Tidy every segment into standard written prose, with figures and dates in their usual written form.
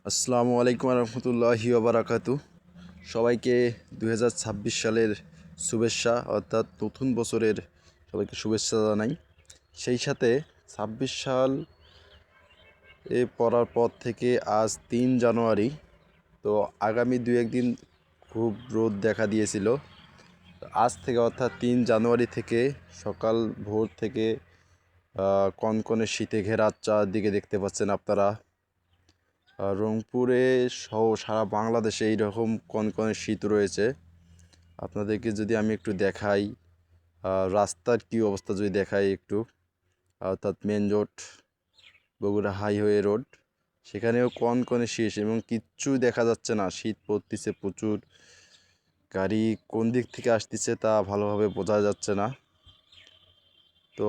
আসসালামু আলাইকুম রহমতুল্লাহি ওবারাকাতু। সবাইকে 2026 সালের শুভেচ্ছা, অর্থাৎ নতুন বছরের সবাইকে শুভেচ্ছা জানাই। সেই সাথে 26 সাল পড়ার পর থেকে আজ 3 জানুয়ারি। তো আগামী দু একদিন খুব রোদ দেখা দিয়েছিল। আজ থেকে অর্থাৎ 3 জানুয়ারি থেকে সকাল ভোর থেকে কনকনে শীতে ঘেরা চারদিকে দেখতে পাচ্ছেন আপনারা। রংপুরে সহ সারা বাংলাদেশে এইরকম কনকনে শীত রয়েছে। আপনাদেরকে যদি আমি একটু দেখাই, রাস্তার কী অবস্থা যদি দেখাই একটু, অর্থাৎ main road, Bogura highway road, সেখানেও কনকনে শীত এবং কিচ্ছু দেখা যাচ্ছে না। শীত পড়তেছে প্রচুর, গাড়ি কোন দিক থেকে আসতেছে তা ভালোভাবে বোঝা যাচ্ছে না। তো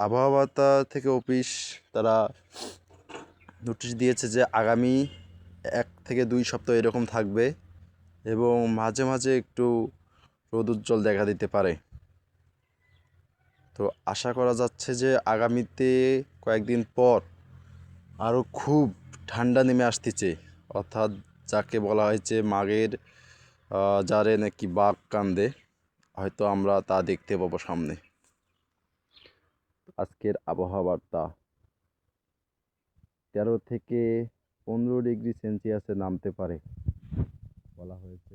আবহাওয়া থেকে অফিস তারা নোটিশ দিয়েছে যে আগামী 1 থেকে 2 সপ্তাহ এরকম থাকবে এবং মাঝে মাঝে একটু রোদুজ্জ্বল দেখা দিতে পারে। তো আশা করা যাচ্ছে যে আগামীতে কয়েকদিন পর আরও খুব ঠান্ডা নেমে আসতেছে, অর্থাৎ যাকে বলা হয়েছে মাঘের জারে নাকি বাঘ কান্দে, হয়তো আমরা তা দেখতে পাবো সামনে। আজকের আবহাওয়া বার্তা 13 থেকে 15 ডিগ্রি সেলসিয়াসে নামতে পারে বলা হয়েছে।